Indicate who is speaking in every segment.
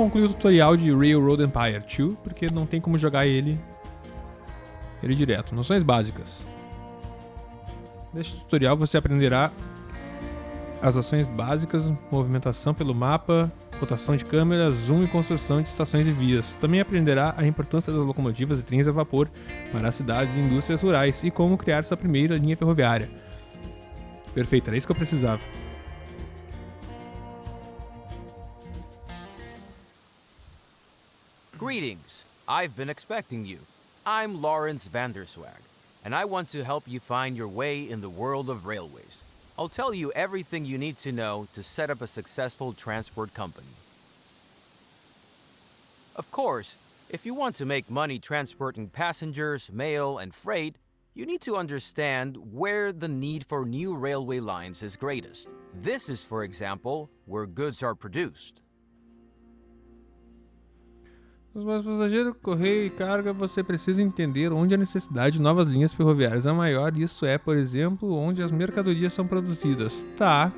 Speaker 1: Concluir o tutorial de Railroad Empire 2, porque não tem como jogar ele direto. Noções básicas. Neste tutorial você aprenderá as ações básicas, movimentação pelo mapa, rotação de câmeras, zoom e construção de estações e vias. Também aprenderá a importância das locomotivas e trens a vapor para as cidades e indústrias rurais e como criar sua primeira linha ferroviária. Perfeito, era isso que eu precisava.
Speaker 2: Greetings. I've been expecting you. I'm Lawrence Vanderswag, and I want to help you find your way in the world of railways. I'll tell you everything you need to know to set up a successful transport company. Of course, if you want to make money transporting passengers, mail, and freight, you need to understand where the need for new railway lines is greatest. This is, for example, where goods are produced.
Speaker 1: Os mais passageiros, correio e carga, você precisa entender onde a necessidade de novas linhas ferroviárias é maior. Isso é, por exemplo, onde as mercadorias são produzidas. Tá.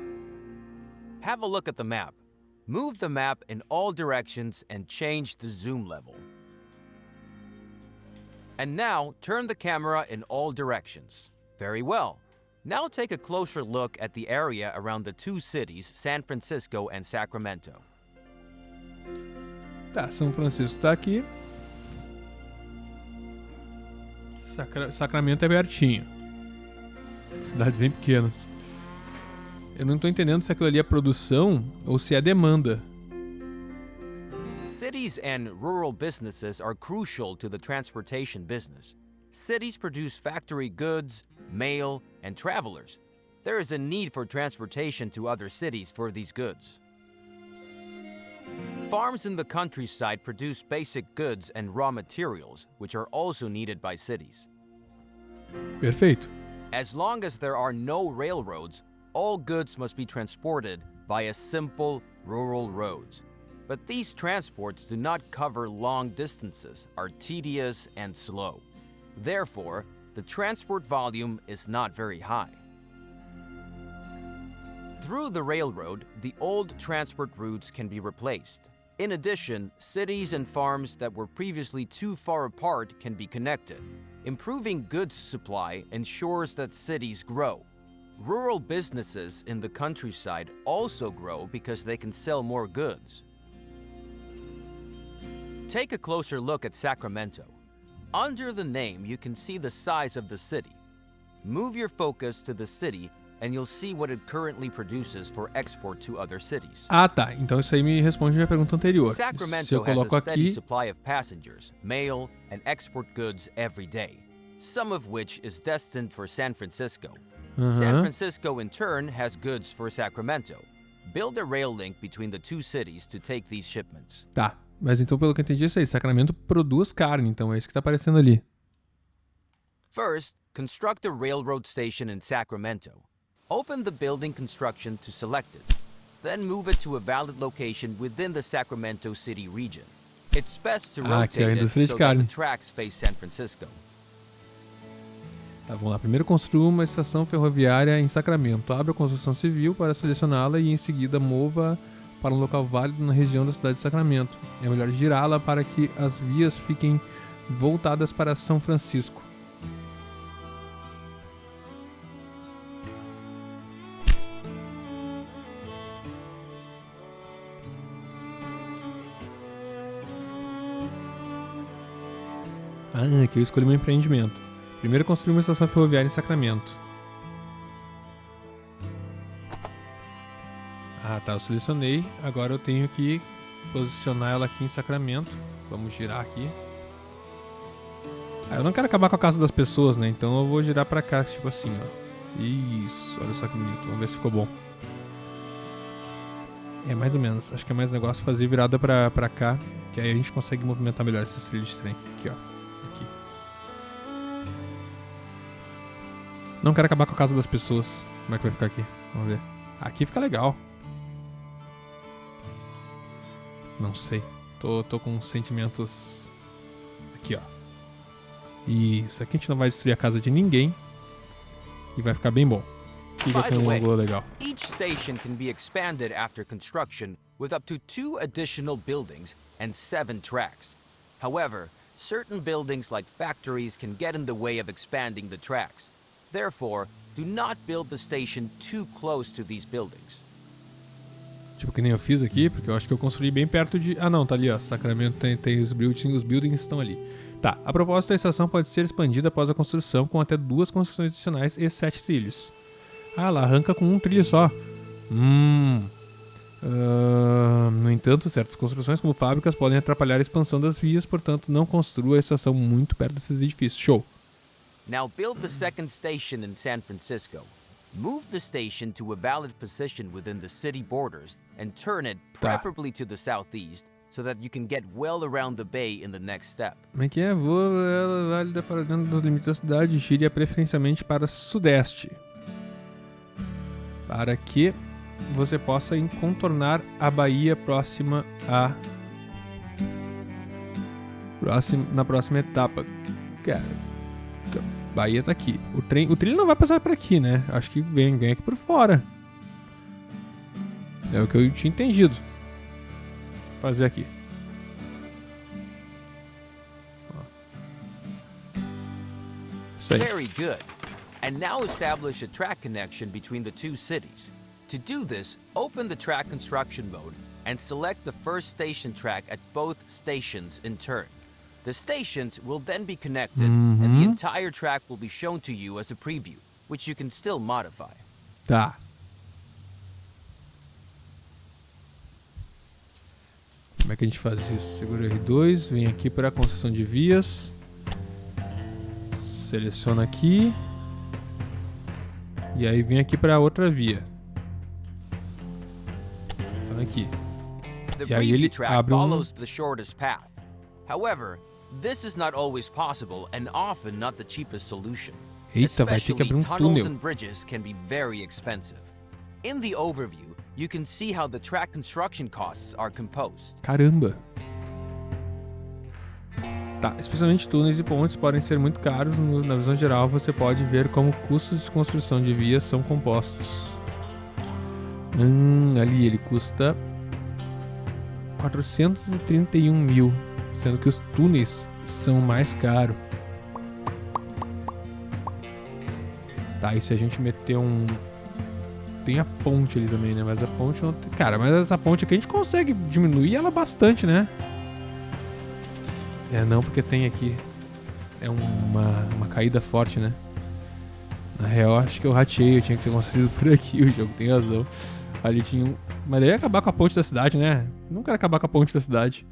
Speaker 2: Have a look at the map. Move the map in all directions and change the zoom level. And now, turn the camera in all directions. Very well. Now take a closer look at the area around the two cities, San Francisco and Sacramento.
Speaker 1: Tá, São Francisco tá aqui. Sacramento é pertinho. Cidades bem pequenas. Eu não tô entendendo se aquilo ali é produção ou se é demanda.
Speaker 2: Cities and rural businesses are crucial to the transportation business. Cities produce factory goods, mail, and travelers. There is a need for transportation to other cities for these goods. Farms in the countryside produce basic goods and raw materials, which are also needed by cities.
Speaker 1: Perfeito.
Speaker 2: As long as there are no railroads, all goods must be transported via simple rural roads. But these transports do not cover long distances, are tedious and slow. Therefore, the transport volume is not very high. Through the railroad, the old transport routes can be replaced. In addition, cities and farms that were previously too far apart can be connected. Improving goods supply ensures that cities grow. Rural businesses in the countryside also grow because they can sell more goods. Take a closer look at Sacramento. Under the name, you can see the size of the city. Move your focus to the city and you'll see what it currently produces for export to other cities.
Speaker 1: Ah, tá. Então isso aí me responde a minha pergunta anterior. Se eu
Speaker 2: Sacramento has
Speaker 1: coloco
Speaker 2: a steady
Speaker 1: aqui,
Speaker 2: supply of passengers, mail, and export goods every day, some of which is destined for San Francisco. San Francisco, in turn, has goods for Sacramento. Build a rail link between the two cities to take these shipments.
Speaker 1: Tá. Mas então, pelo que eu entendi, é isso aí. Sacramento produz carne, então é isso que tá aparecendo ali.
Speaker 2: First, construct a railroad station in Sacramento. Open the building construction to select it. Then move it to a valid location within the Sacramento city region. It's best to
Speaker 1: aqui é a
Speaker 2: rotate it
Speaker 1: indústria de
Speaker 2: so that
Speaker 1: carne.
Speaker 2: the tracks face San Francisco.
Speaker 1: Tá, vamos lá. Primeiro construa uma estação ferroviária em Sacramento. Abra a construção civil para selecioná-la e em seguida mova para um local válido na região da cidade de Sacramento. É melhor girá-la para que as vias fiquem voltadas para São Francisco. Ah, aqui eu escolhi meu empreendimento. Primeiro construir uma estação ferroviária em Sacramento. Ah, tá, eu selecionei. Agora eu tenho que posicionar ela aqui em Sacramento. Vamos girar aqui. Ah, eu não quero acabar com a casa das pessoas, né? Então eu vou girar pra cá, tipo assim, ó. Isso, olha só que bonito. Vamos ver se ficou bom. É, mais ou menos. Acho que é mais negócio fazer virada pra cá, que aí a gente consegue movimentar melhor esse trilho de trem. Aqui, ó. Aqui. Não quero acabar com a casa das pessoas. Como é que vai ficar aqui? Vamos ver. Aqui fica legal. Não sei. Tô com sentimentos... Aqui, ó. Isso. Aqui a gente não vai destruir a casa de ninguém. E vai ficar bem bom. Fica com um ângulo legal.
Speaker 2: Each station can be expanded after construction with up to 2 additional buildings and 7 tracks. However, certain buildings like factories can get in the way of expanding the tracks. Therefore, do not build the station too close to these buildings.
Speaker 1: Tipo que nem eu fiz aqui, porque eu acho que eu construí bem perto de... Ah não, tá ali ó, Sacramento tem os buildings estão ali. Tá, a propósito, a estação pode ser expandida após a construção com até 2 construções adicionais e 7 trilhos. Ah, ela arranca com um trilho só. No entanto, certas construções como fábricas podem atrapalhar a expansão das vias, portanto não construa a estação muito perto desses edifícios. Show!
Speaker 2: Now build the second station in San Francisco. Move the station to a valid position within the city borders and turn it preferably to the southeast so that you can get well around the bay in the next step.
Speaker 1: Como é que é? Voa válida para dentro dos limites da cidade, gire preferencialmente para sudeste. Para que você possa contornar a baía na próxima etapa. Cara, a baía tá aqui. O trilho não vai passar por aqui, né? Acho que vem aqui por fora. É o que eu tinha entendido. Vou fazer aqui. Isso aí.
Speaker 2: Very good. And now establish a track connection between the 2 cities. To do this, open the track construction mode and select the first station track at both stations in turn. The stations will then be connected and the entire track will be shown to you as a preview, which you can still modify.
Speaker 1: Tá. Como é que a gente faz isso? Segura R2, vem aqui para a construção de vias. Seleciona aqui. E aí vem aqui para outra via. Seleciona aqui. E aí ele abre
Speaker 2: the shortest path. However, this is not always possible and often not the cheapest solution.
Speaker 1: Eita, vai ter que abrir
Speaker 2: tunnels
Speaker 1: túnel.
Speaker 2: and bridges can be very expensive. In the overview, you can see how the track construction costs are composed.
Speaker 1: Caramba. Tá, especialmente túneis e pontes podem ser muito caros. Na visão geral, você pode ver como custos de construção de vias são compostos. Ali ele custa 431 mil, sendo que os túneis são mais caros. Tá, e se a gente meter tem a ponte ali também, né? Mas a ponte não tem... Cara, mas essa ponte aqui a gente consegue diminuir ela bastante, né? Não, porque tem aqui... É uma caída forte, né? Na real, acho que eu ratei. Eu tinha que ter construído por aqui. O jogo tem razão. Ali tinha Mas daí ia acabar com a ponte da cidade, né? Não quero acabar com a ponte da cidade.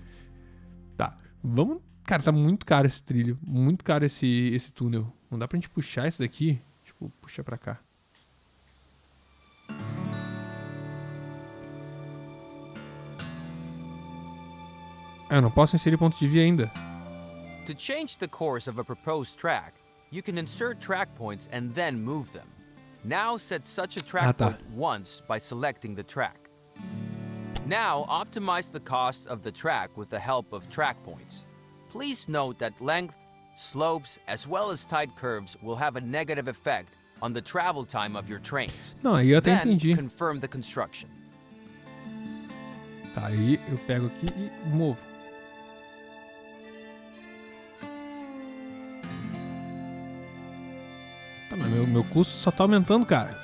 Speaker 1: Tá, vamos... Cara, tá muito caro esse trilho. Muito caro esse túnel. Não dá pra gente puxar esse daqui? Tipo, puxa pra cá. Eu não posso inserir ponto de via ainda.
Speaker 2: To change the course of a proposed track, you can insert track points and then move them. Now set such a track point once by selecting the track. Now optimize the cost of the track with the help of track points. Please note that length, slopes, as well as tight curves will have a negative effect on the travel time of your trains.
Speaker 1: Não, aí eu até
Speaker 2: Then,
Speaker 1: entendi.
Speaker 2: confirm the construction.
Speaker 1: Tá, aí eu pego aqui e movo. Tá, mas meu custo só tá aumentando, cara.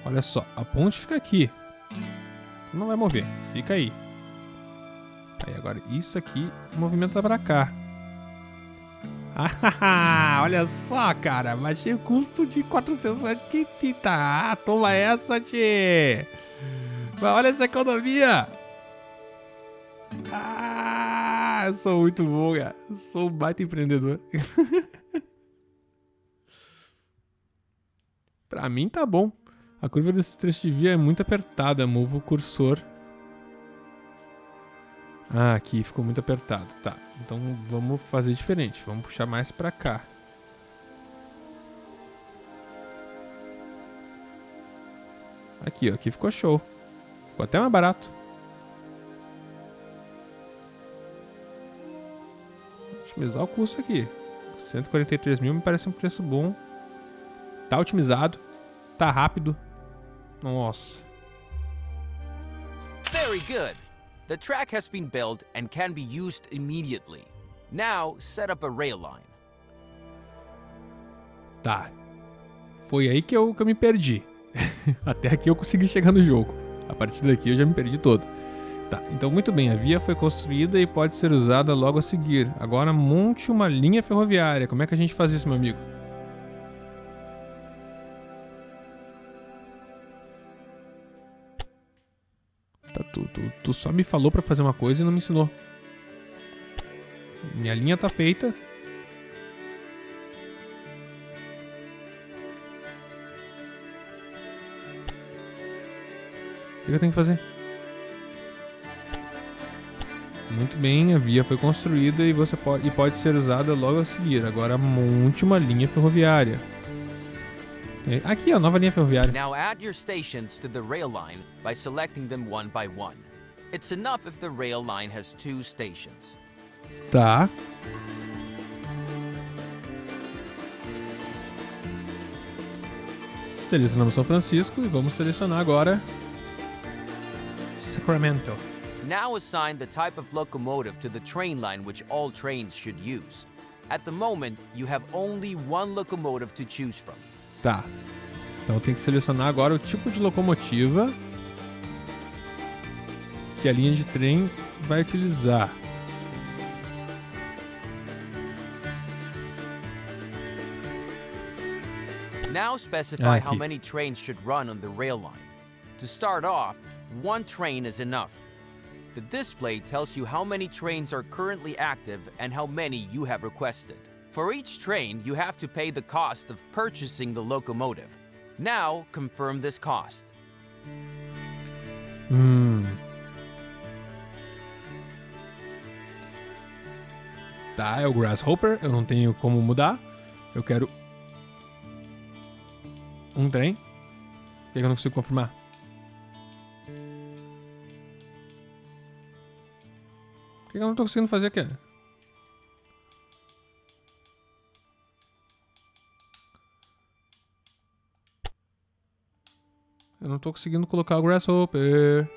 Speaker 1: Olha só, a ponte fica aqui. Não vai mover, fica aí. Aí agora isso aqui movimenta pra cá. Ah, olha só, cara. Baixei o custo de 400. Tá, toma essa, tchê. Mas olha essa economia. Ah, eu sou muito bom, cara. Eu sou um baita empreendedor. Pra mim tá bom. A curva desse trecho de via é muito apertada. Movo o cursor. Ah, aqui ficou muito apertado. Tá, então vamos fazer diferente. Vamos puxar mais pra cá. Aqui, ó. Aqui ficou show. Ficou até mais barato. Otimizar o custo aqui. 143 mil me parece um preço bom. Tá otimizado. Tá rápido. Nossa.
Speaker 2: Very good. The track has been built and can be used immediately. Now, set up a rail line.
Speaker 1: Tá. Foi aí que eu me perdi. Até aqui eu consegui chegar no jogo. A partir daqui eu já me perdi todo. Tá, então muito bem. A via foi construída e pode ser usada logo a seguir. Agora monte uma linha ferroviária. Como é que a gente faz isso, meu amigo? Tá, tu só me falou pra fazer uma coisa e não me ensinou. Minha linha tá feita. O que eu tenho que fazer? Muito bem, a via foi construída e pode ser usada logo a seguir. Agora monte uma linha ferroviária. Aqui, ó, nova linha ferroviária.
Speaker 2: Now add your stations to the rail line by selecting them one by one. It's enough if the rail line has 2 stations.
Speaker 1: Tá. Selecionamos São Francisco e vamos selecionar agora Sacramento.
Speaker 2: Now assign the type of locomotive to the train line which all trains should use. At the moment, you have only one locomotive to choose from.
Speaker 1: Tá. Então tem que selecionar agora o tipo de locomotiva que a linha de trem vai utilizar.
Speaker 2: Now specify how many trains should run on the rail line. To start off, 1 train is enough. The display tells you how many trains are currently active and how many you have requested. For each train, you have to pay the cost of purchasing the locomotive. Now, confirm this cost.
Speaker 1: Tá, é o Grasshopper, eu não tenho como mudar. Eu quero um trem. Por que eu não consigo confirmar? Por que eu não tô conseguindo fazer aqui? Eu não tô conseguindo colocar o Grasshopper.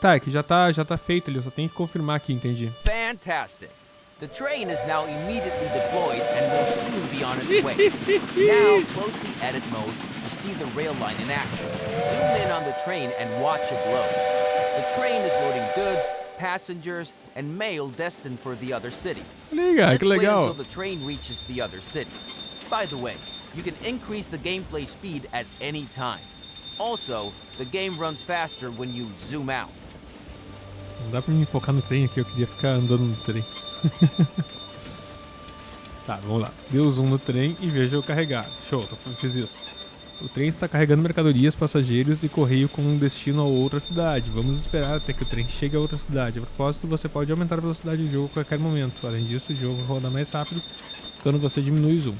Speaker 1: Tá, é que já tá feito ali, eu só tenho que confirmar aqui, entendi.
Speaker 2: Fantastic! The train is now immediately deployed and will soon be on its way. Now, close the edit mode to see the rail line in action. Zoom in on the train and watch it load. The train is loading goods, passengers, and mail destined for the other city.
Speaker 1: Let's
Speaker 2: wait until the train reaches the other city. By the way, you can increase the gameplay speed at any time. Also, the game runs faster when you zoom out.
Speaker 1: Não dá pra me focar no trem aqui, eu queria ficar andando no trem. Tá, vamos lá. Deu zoom no trem e veja eu carregar. Show, fiz isso. O trem está carregando mercadorias, passageiros e correio com um destino a outra cidade. Vamos esperar até que o trem chegue a outra cidade. A propósito, você pode aumentar a velocidade do jogo a qualquer momento. Além disso, o jogo roda mais rápido quando você diminui o zoom.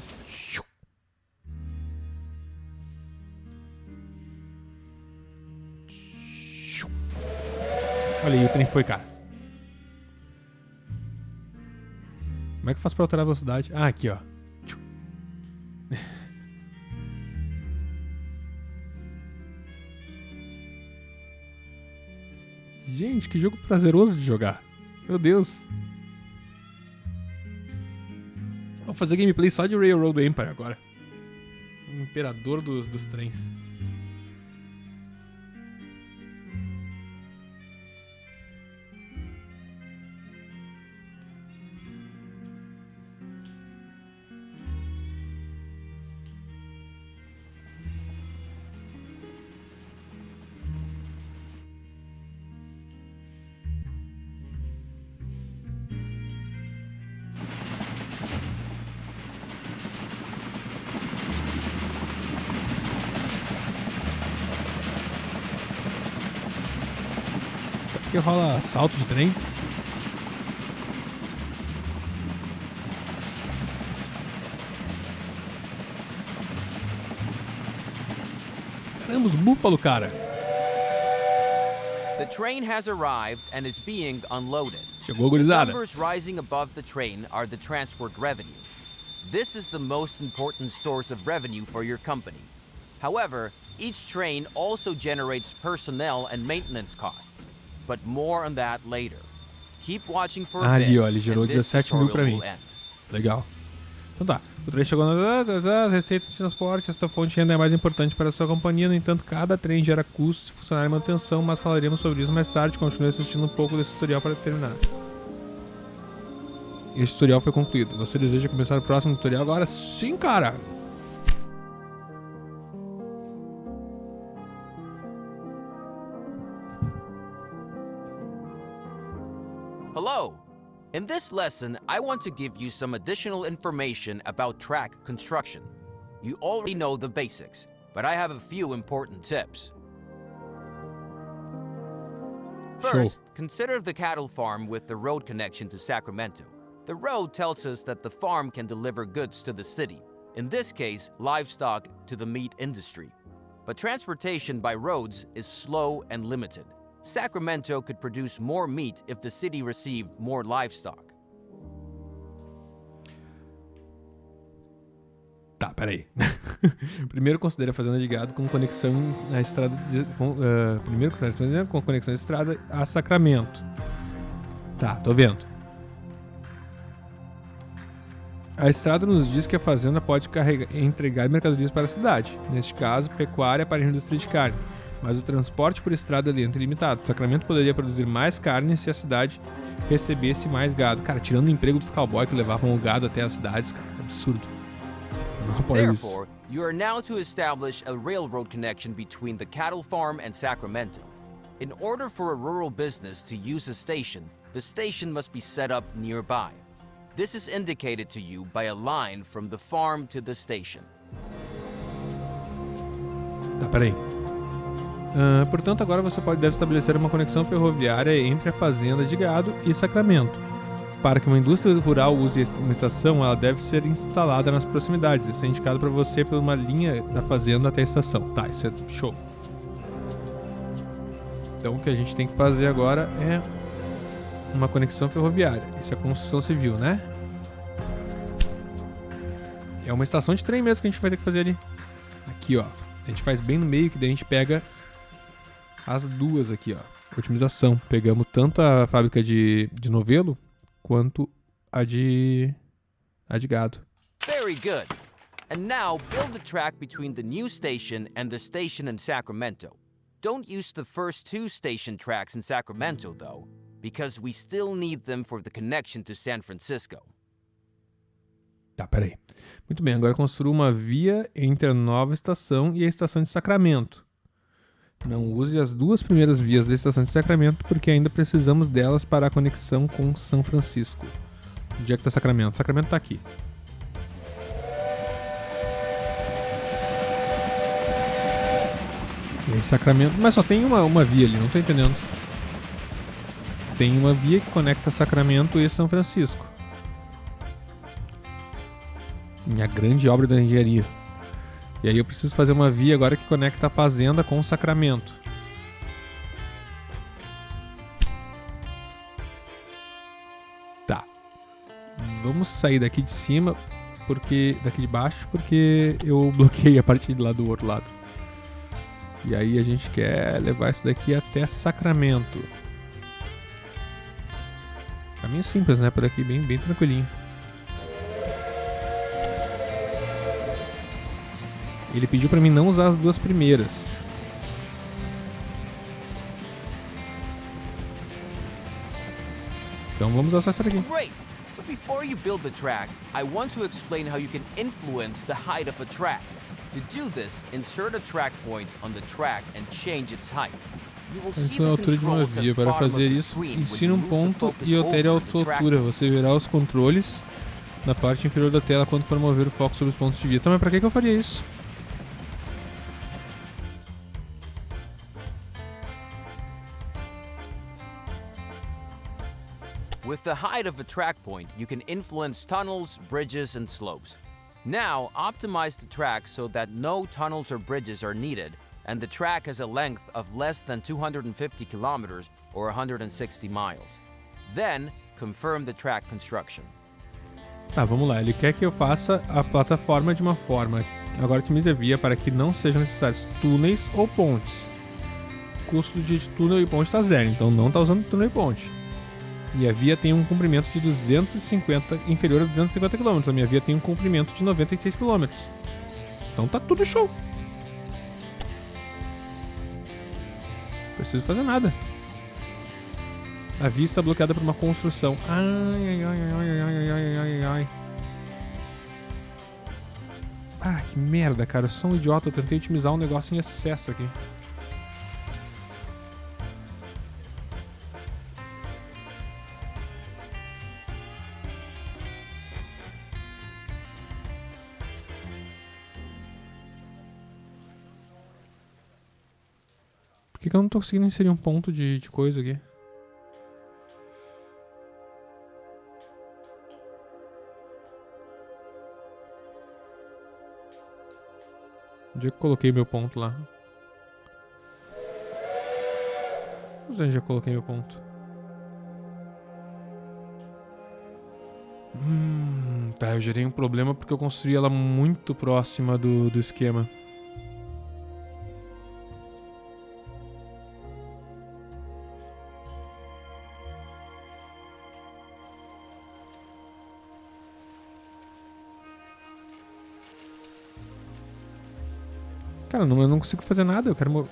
Speaker 1: Olha aí, o trem foi, cara. Como é que eu faço pra alterar a velocidade? Ah, aqui, ó. Gente, que jogo prazeroso de jogar. Meu Deus. Vou fazer gameplay só de Railroad Empire agora. O imperador dos trens. Aqui rola assalto de trem. Caramba, dos búfalos, cara.
Speaker 2: The train has arrived and is being unloaded.
Speaker 1: Chegou, gurizada.
Speaker 2: Numbers rising above the train are the transport revenue. This is the most important source of revenue for your company. However, each train also generates personnel and maintenance costs. But more on that later. Keep watching for a bit,
Speaker 1: Ali, ó, ele gerou
Speaker 2: and this
Speaker 1: 17 mil pra
Speaker 2: tutorial
Speaker 1: mim.
Speaker 2: will end.
Speaker 1: Legal. Então tá. O trem chegou nas receitas de transporte. Esta fonte de renda é mais importante para a sua companhia. No entanto, cada trem gera custos de funcionário e manutenção, mas falaremos sobre isso mais tarde. Continue assistindo um pouco desse tutorial para terminar. Este tutorial foi concluído. Você deseja começar o próximo tutorial agora? Sim, cara!
Speaker 2: Hello! In this lesson, I want to give you some additional information about track construction. You already know the basics, but I have a few important tips. First, consider the cattle farm with the road connection to Sacramento. The road tells us that the farm can deliver goods to the city, in this case, livestock to the meat industry. But transportation by roads is slow and limited. Sacramento could produce more meat if the city received more livestock.
Speaker 1: Tá, peraí. Primeiro considere a fazenda de gado com conexão na estrada primeiro considere com conexão de estrada a Sacramento. Tá, tô vendo. A estrada nos diz que a fazenda pode entregar mercadorias para a cidade. Neste caso, pecuária para a indústria de carne. Mas o transporte por estrada é lento e limitado. Sacramento poderia produzir mais carne se a cidade recebesse mais gado. Cara, tirando o emprego dos cowboys que levavam o gado até as cidades, cara, absurdo. Não apoio isso.
Speaker 2: Therefore, you are now to establish a railroad connection between the cattle farm and Sacramento. In order for a rural business to use a station, the station must be set up nearby. This is indicated to you by a line from the farm to the station.
Speaker 1: Tá, peraí. Portanto, agora você deve estabelecer uma conexão ferroviária entre a fazenda de gado e Sacramento. Para que uma indústria rural use uma estação, ela deve ser instalada nas proximidades. Isso é indicado para você por uma linha da fazenda até a estação. Tá, isso é show. Então, o que a gente tem que fazer agora é uma conexão ferroviária. Isso é construção civil, né? É uma estação de trem mesmo que a gente vai ter que fazer ali. Aqui, ó. A gente faz bem no meio, que daí a gente pega as duas aqui, ó. Otimização. Pegamos tanto a fábrica de novelo quanto a de gado.
Speaker 2: Very good. And now build a track between the new station and the station in Sacramento. Don't use the first two station tracks in Sacramento, though, because we still need them for the connection to San Francisco.
Speaker 1: Tá, peraí. Muito bem, agora construa uma via entre a nova estação e a estação de Sacramento. Não use as duas primeiras vias da estação de Sacramento, porque ainda precisamos delas para a conexão com São Francisco. Onde é que tá Sacramento? Sacramento tá aqui. E aí, Sacramento... Mas só tem uma via ali, não tô entendendo. Tem uma via que conecta Sacramento e São Francisco. Minha grande obra da engenharia. E aí eu preciso fazer uma via agora que conecta a fazenda com o Sacramento. Tá. Vamos sair daqui de cima, daqui de baixo, porque eu bloqueei a partir de lá do outro lado. E aí a gente quer levar isso daqui até Sacramento. Caminho simples, né? Por aqui bem tranquilinho. Ele pediu pra mim não usar as duas primeiras. Então vamos usar só essa daqui.
Speaker 2: Great! But before you build the track, I want to explain how you can influence the height of a track. To do this, insert a track point on the track and change its height. You will see
Speaker 1: Então, a
Speaker 2: the
Speaker 1: altura de uma
Speaker 2: controls at
Speaker 1: via.
Speaker 2: the
Speaker 1: Para
Speaker 2: bottom of
Speaker 1: fazer
Speaker 2: the
Speaker 1: isso,
Speaker 2: screen when
Speaker 1: ensine
Speaker 2: you
Speaker 1: um
Speaker 2: move the
Speaker 1: ponto
Speaker 2: focus
Speaker 1: e altere a
Speaker 2: over the track.
Speaker 1: altura. Você verá os controles na parte inferior da tela quando for mover o foco sobre os pontos de via. Então, mas pra que eu faria isso?
Speaker 2: With the height of a track point, you can influence tunnels, bridges, and slopes. Now, optimize the track so that no tunnels or bridges are needed, and the track has a length of less than 250 kilometers or 160 miles. Then, confirm the track construction.
Speaker 1: Tá, vamos lá. Ele quer que eu faça a plataforma de uma forma. Agora otimize a via para que não sejam necessários túneis ou pontes. O custo de túnel e ponte está zero, então não está usando túnel e ponte. E a via tem um comprimento de 250, inferior a 250 km. A minha via tem um comprimento de 96 km. Então tá tudo show. Não preciso fazer nada. A via está bloqueada por uma construção. Ai, ai, ai, ai, ai, ai, ai, ai. Ah, que merda, cara. Eu sou um idiota. Eu tentei otimizar um negócio em excesso aqui. Por que eu não tô conseguindo inserir um ponto de coisa aqui? Onde é que eu coloquei meu ponto lá? Onde eu já coloquei meu ponto? Tá, eu gerei um problema porque eu construí ela muito próxima do esquema. Cara, eu não consigo fazer nada, eu quero...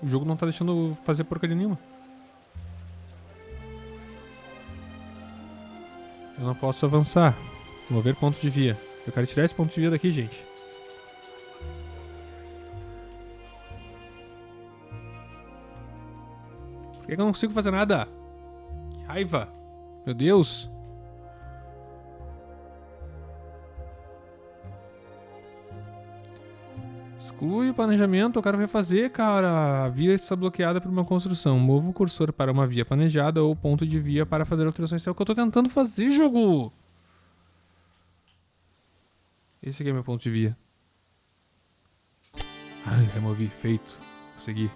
Speaker 1: O jogo não tá deixando eu fazer porcaria nenhuma. Eu não posso avançar. Mover ponto de via. Eu quero tirar esse ponto de via daqui, gente. Por que eu não consigo fazer nada? Que raiva! Meu Deus! Exclui o planejamento, eu quero refazer, cara. A via está bloqueada por uma construção. Mova o cursor para uma via planejada ou ponto de via para fazer alterações. É o que eu tô tentando fazer, jogo! Esse aqui é meu ponto de via. Ai, removi. Feito. Consegui.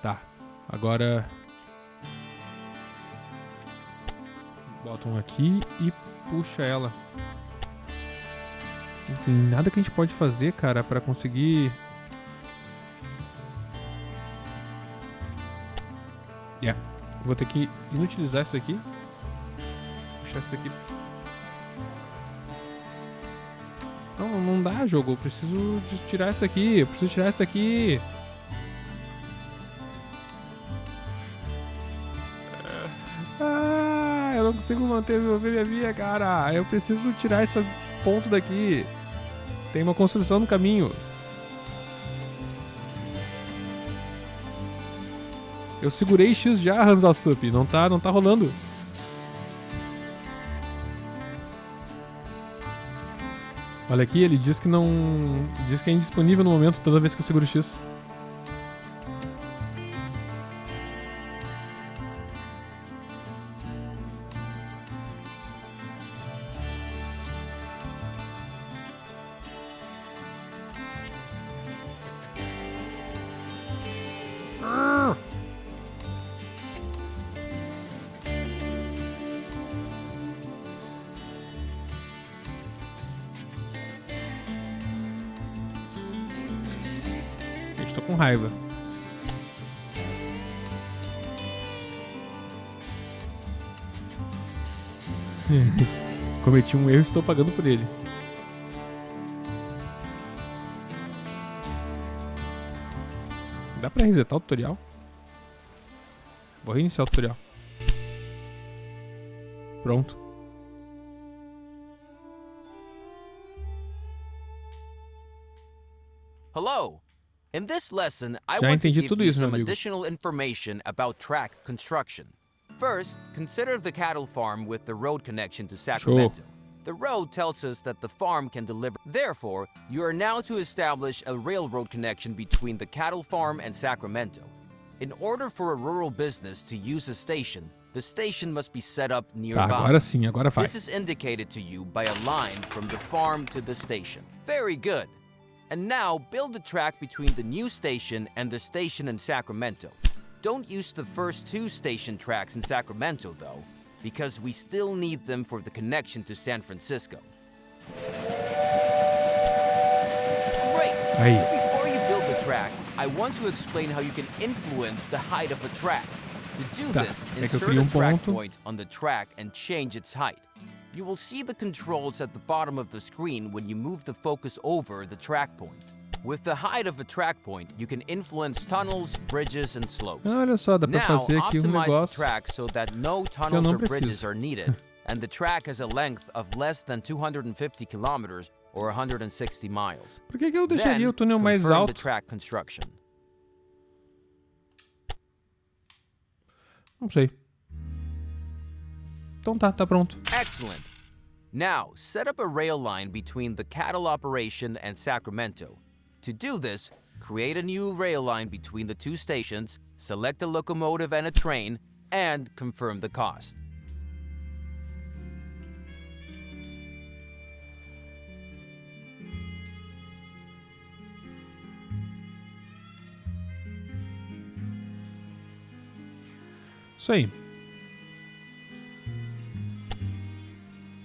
Speaker 1: Tá. Agora... Bota um aqui e puxa ela. Não tem nada que a gente pode fazer, cara, pra conseguir... Vou ter que inutilizar isso daqui. Puxar isso daqui. Não dá, jogo. Eu preciso tirar isso daqui. Eu preciso tirar isso daqui. Eu não consigo manter minha via, cara. Eu preciso tirar esse ponto daqui. Tem uma construção no caminho. Eu segurei X já, Hanzasup. Não tá rolando. Olha aqui, ele diz que não... Diz que é indisponível no momento toda vez que eu seguro X. Tô com raiva. Cometi um erro e estou pagando por ele. Dá pra resetar o tutorial? Vou reiniciar o tutorial. Pronto.
Speaker 2: Hello! In this lesson, I
Speaker 1: Já
Speaker 2: want to
Speaker 1: entendi
Speaker 2: give
Speaker 1: tudo
Speaker 2: you
Speaker 1: isso, meu
Speaker 2: some
Speaker 1: amigo.
Speaker 2: additional information about track construction. First, consider the cattle farm with the road connection to Sacramento. The road tells us that the farm can deliver. Therefore, you are now to establish a railroad connection between the cattle farm and Sacramento. In order for a rural business to use a station, the station must be set up
Speaker 1: Tá,
Speaker 2: nearby.
Speaker 1: agora sim, agora vai.
Speaker 2: This is indicated to you by a line from the farm to the station. Very good. And now build a track between the new station and the station in Sacramento. Don't use the first 2 station tracks in Sacramento though, because we still need them for the connection to San Francisco. Great!
Speaker 1: Aí.
Speaker 2: Before you build the track, I want to explain how you can influence the height of a track. To do
Speaker 1: Tá,
Speaker 2: this,
Speaker 1: é que eu
Speaker 2: insert
Speaker 1: crio
Speaker 2: a track
Speaker 1: ponto.
Speaker 2: point on the track and change its height. You will see the controls at the bottom of the screen when you move the focus over the track point. With the height of a track point, you can influence tunnels, bridges, and slopes.
Speaker 1: Olha só, dá pra
Speaker 2: Now,
Speaker 1: fazer aqui
Speaker 2: optimize the
Speaker 1: negócio.
Speaker 2: track so that no tunnels
Speaker 1: não
Speaker 2: or bridges
Speaker 1: preciso.
Speaker 2: are needed, and the track has a length of less than 250 kilometers or 160 miles.
Speaker 1: Por que eu deixaria
Speaker 2: Then,
Speaker 1: o túnel mais
Speaker 2: confirm the
Speaker 1: alto?
Speaker 2: track construction.
Speaker 1: Não sei. Então tá pronto.
Speaker 2: Excellent. Now, set up a rail line between the cattle operation and Sacramento. To do this, create a new rail line between the 2 stations, select a locomotive and a train, and confirm the cost.
Speaker 1: Isso aí.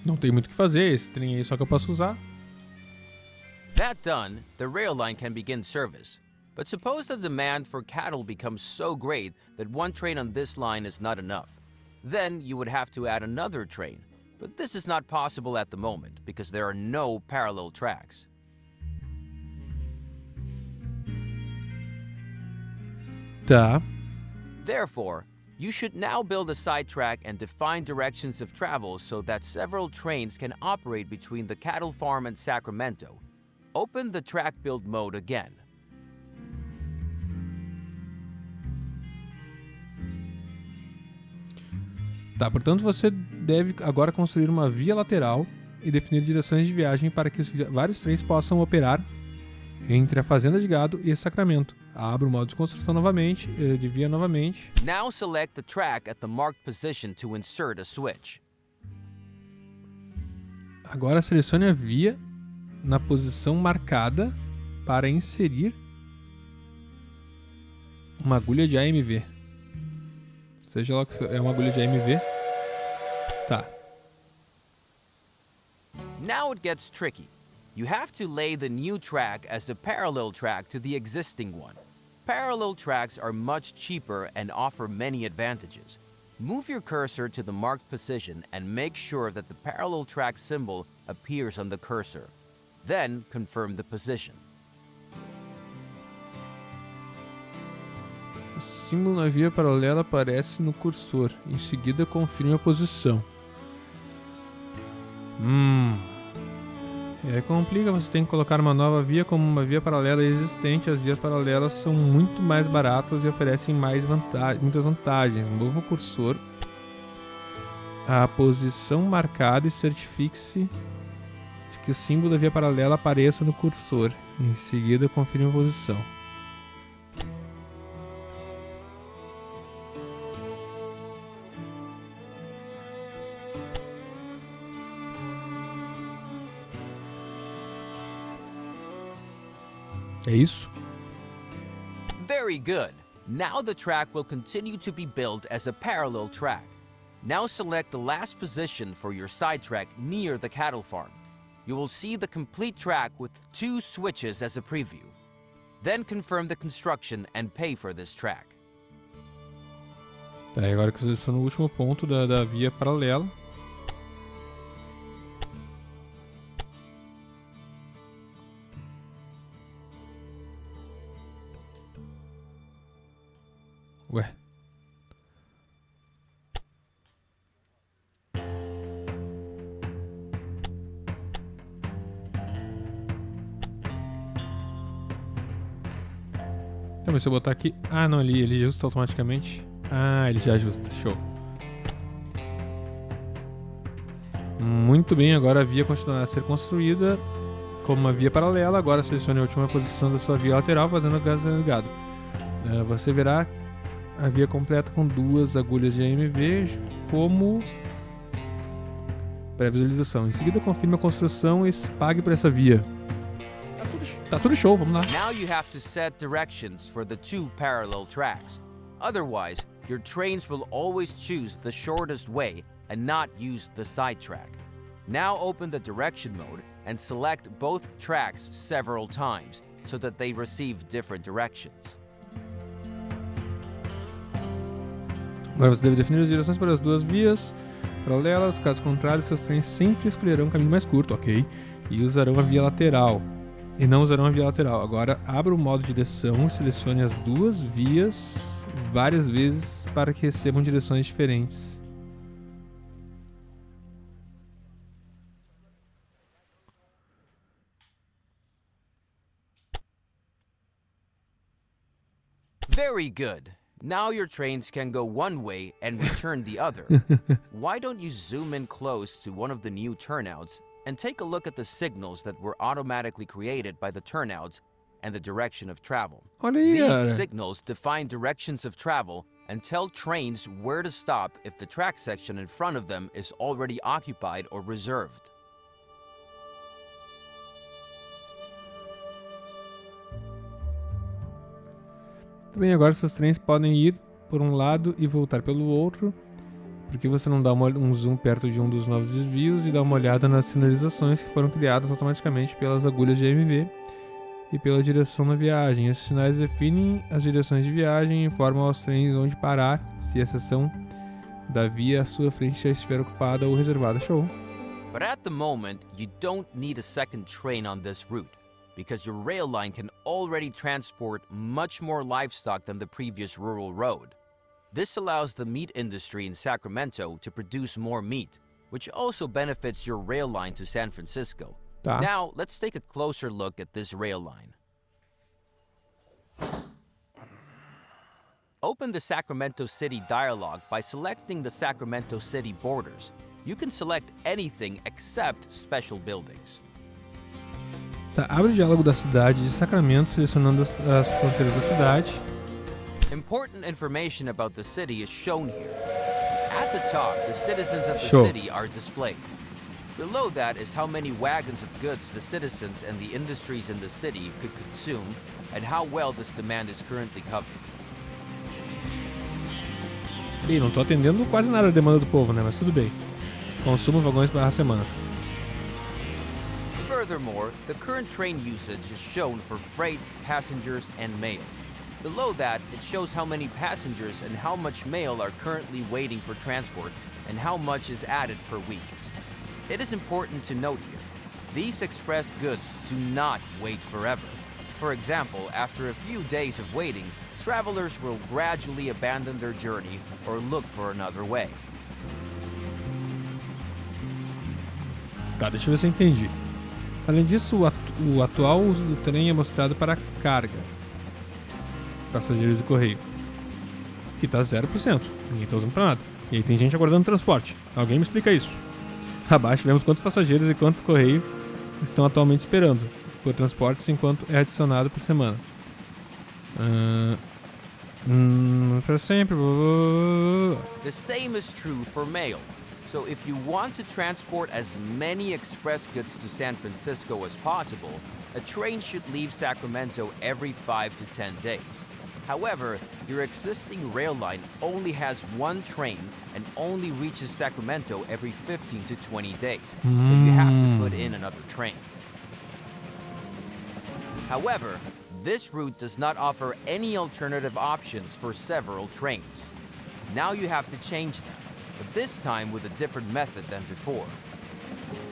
Speaker 1: Não tem muito o que fazer, esse trem aí só que eu posso usar.
Speaker 2: That done, the rail line can begin service. But suppose the demand for cattle becomes so great that one train on this line is not enough. Then you would have to add another train. But this is not possible at the moment because there are no parallel tracks.
Speaker 1: Tá.
Speaker 2: Therefore, you should now build a sidetrack and define directions of travel so that several trains can operate between the cattle farm and Sacramento. Open the track build mode again.
Speaker 1: Tá, portanto você deve agora construir uma via lateral e definir direções de viagem para que os vários trens possam operar entre a fazenda de gado e Sacramento. Abra o modo de construção novamente, de via novamente.
Speaker 2: Now select the track at the marked position to insert a switch.
Speaker 1: Agora selecione a via na posição marcada para inserir uma agulha de AMV. Seja lá que é uma agulha de AMV. Tá.
Speaker 2: Now it gets tricky. You have to lay the new track as a parallel track to the existing one. Parallel tracks are much cheaper and offer many advantages. Move your cursor to the marked position and make sure that the parallel track symbol appears on the cursor. Then confirm the position.
Speaker 1: O símbolo na via paralela aparece no cursor. Em seguida, confirme a posição. E aí complica, você tem que colocar uma nova via como uma via paralela existente. As vias paralelas são muito mais baratas e oferecem muitas vantagens. Mova o cursor à posição marcada e certifique-se de que o símbolo da via paralela apareça no cursor. Em seguida, confirme a posição. É isso?
Speaker 2: Very good. Now the track will continue to be built as a parallel track. Now select the last position for your sidetrack near the cattle farm. You will see the complete track with 2 switches as a preview. Then confirm the construction and pay for this track.
Speaker 1: Tá, e agora que eu estou no último ponto da via paralela. Ué. Então, mas se eu botar aqui... Ah, não, ele ajusta automaticamente. Ah, ele já ajusta. Show. Muito bem, agora a via continuará a ser construída como uma via paralela. Agora selecione a última posição da sua via lateral, fazendo o gás ligado. Você verá a via completa com 2 agulhas de AMV como pré-visualização. Em seguida, confirme a construção e pague por essa via. Tá tudo show, vamos lá.
Speaker 2: Now you have to set directions for the 2 parallel tracks. Otherwise, your trains will always choose the shortest way and not use the side track. Now open the direction mode and select both tracks several times so that they receive different directions.
Speaker 1: Agora você deve definir as direções para as 2 vias paralelas, caso contrário, seus trens sempre escolherão um caminho mais curto, ok? E usarão a via lateral. E não usarão a via lateral. Agora abra o modo de direção e selecione as 2 vias várias vezes para que recebam direções diferentes.
Speaker 2: Very good. Now your trains can go one way and return the other. Why don't you zoom in close to one of the new turnouts and take a look at the signals that were automatically created by the turnouts and the direction of travel.
Speaker 1: Olha aí, cara.
Speaker 2: These signals define directions of travel and tell trains where to stop if the track section in front of them is already occupied or reserved.
Speaker 1: Também agora seus trens podem ir por um lado e voltar pelo outro, porque você não dá um zoom perto de um dos novos desvios e dá uma olhada nas sinalizações que foram criadas automaticamente pelas agulhas de AMV e pela direção da viagem. Esses sinais definem as direções de viagem e informam aos trens onde parar se a seção da via à sua frente já estiver ocupada ou reservada. Show!
Speaker 2: But at the moment, you don't need a second train on this route, because your rail line can already transport much more livestock than the previous rural road. This allows the meat industry in Sacramento to produce more meat, which also benefits your rail line to San Francisco.
Speaker 1: Tá.
Speaker 2: Now, let's take a closer look at this rail line. Open the Sacramento City dialog by selecting the Sacramento City borders. You can select anything except special buildings.
Speaker 1: Tá, abre o diálogo da cidade de Sacramento, selecionando as fronteiras da cidade.
Speaker 2: Important information about the city is shown here. At the top, the citizens of the
Speaker 1: Sure.
Speaker 2: city are displayed. Below that is how many wagons of goods the citizens and the industries in the city could consume and how well this demand is currently covered.
Speaker 1: Ih, não tô atendendo quase nada a demanda do povo, né? Mas tudo bem. Consumo vagões para a semana.
Speaker 2: Furthermore, the current train usage is shown for freight, passengers, and mail. Below that, it shows how many passengers and how much mail are currently waiting for transport and how much is added per week. It is important to note here, these express goods do not wait forever. For example, after a few days of waiting, travelers will gradually abandon their journey or look for another way.
Speaker 1: Tá, deixa eu ver se eu entendi. Além disso, o atual uso do trem é mostrado para carga, passageiros e correio, que tá 0%. Ninguém tá usando pra nada. E aí tem gente aguardando transporte. Alguém me explica isso. Abaixo vemos quantos passageiros e quanto correio estão atualmente esperando por transportes enquanto é adicionado por semana. Para sempre.
Speaker 2: The same is true for mail. So if you want to transport as many express goods to San Francisco as possible, a train should leave Sacramento every 5 to 10 days. However, your existing rail line only has one train and only reaches Sacramento every 15 to 20 days, so you have to put in another train. However, this route does not offer any alternative options for several trains. Now you have to change them, but this time with a different method than before.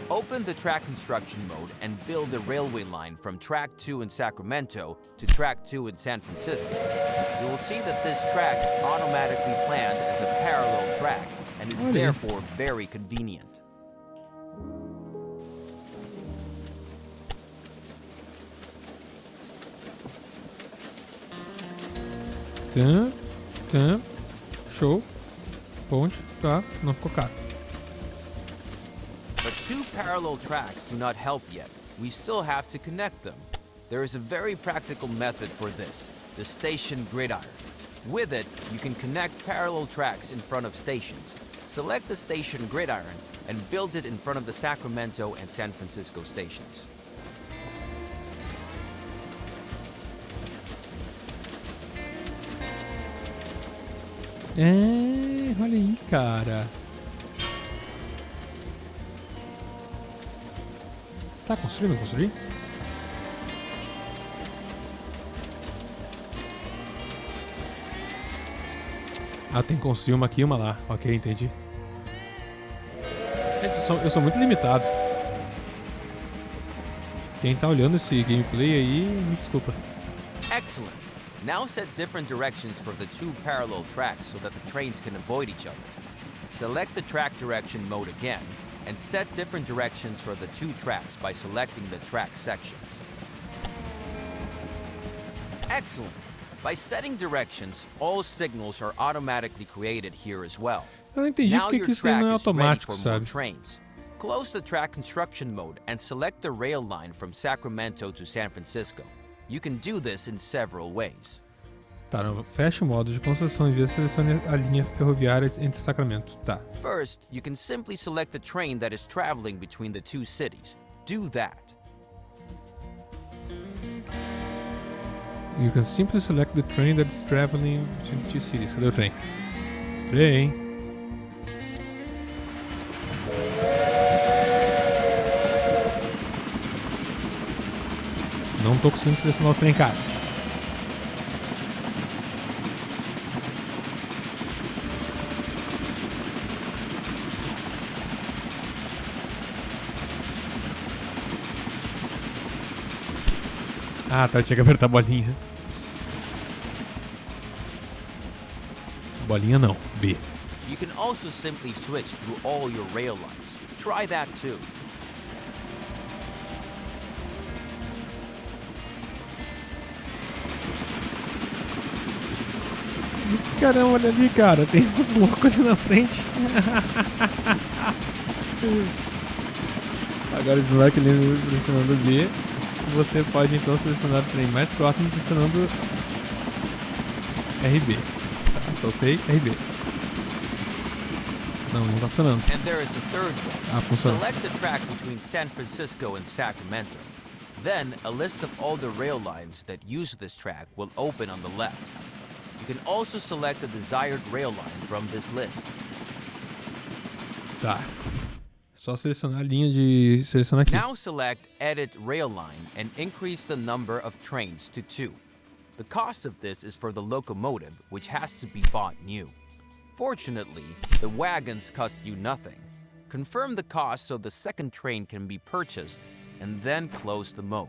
Speaker 2: Open the track construction mode and build a railway line from track 2 in Sacramento to track 2 in San Francisco. You will see that this track is automatically planned as a parallel track and is therefore very convenient.
Speaker 1: Show. Ponte, tá, não ficou caro.
Speaker 2: But two parallel tracks do not help yet. We still have to connect them. There is a very practical method for this, the station gridiron. With it, you can connect parallel tracks in front of stations. Select the station gridiron and build it in front of the Sacramento and San Francisco stations.
Speaker 1: Olha aí, cara. Tá construindo, construir? Ah, tem que construir uma aqui e uma lá. Ok, entendi. Eu sou muito limitado. Quem tá olhando esse gameplay aí, me desculpa.
Speaker 2: Excellent. Now set different directions for the two parallel tracks so that the trains can avoid each other. Select the track direction mode again, and set different directions for the two tracks by selecting the track sections. Excellent. By setting directions, all signals are automatically created here as well.
Speaker 1: Eu não entendi
Speaker 2: Now
Speaker 1: porque
Speaker 2: your
Speaker 1: que isso aí
Speaker 2: track
Speaker 1: não é
Speaker 2: is ready
Speaker 1: automático,
Speaker 2: for more
Speaker 1: sabe?
Speaker 2: trains. Close the track construction mode and select the rail line from Sacramento to San Francisco. You can do this in several ways.
Speaker 1: Tá, não, fecha o modo de construção e via selecione a linha ferroviária entre Sacramento. Tá.
Speaker 2: First, you can simply select the train that is traveling between the two cities. Do that.
Speaker 1: You can simply select the train that is traveling between two cities. Cadê o trem? Trem. Não tô conseguindo selecionar o trem, cara. Ah, tá, tinha que apertar a bolinha. Bolinha não, B.
Speaker 2: You can also simply switch through all your rail lines. Try that too.
Speaker 1: Caramba, olha ali, cara. Tem uns loucos ali na frente. Agora desmarque ele pressionando B. Você pode então selecionar o trem mais próximo pressionando RB. Tá, soltei RB. Não, não tá funcionando.
Speaker 2: And there is a third one.
Speaker 1: Ah, funcionou.
Speaker 2: Select the track between San Francisco and Sacramento. Then, a list of all the rail lines that use this track will open on the left. You can also select the desired rail line from this list.
Speaker 1: Tá. Só selecionar a linha de... Selecionar aqui.
Speaker 2: Now select Edit Rail Line and increase the number of trains to 2. The cost of this is for the locomotive, which has to be bought new. Fortunately, the wagons cost you nothing. Confirm the cost so the second train can be purchased, and then close the mode.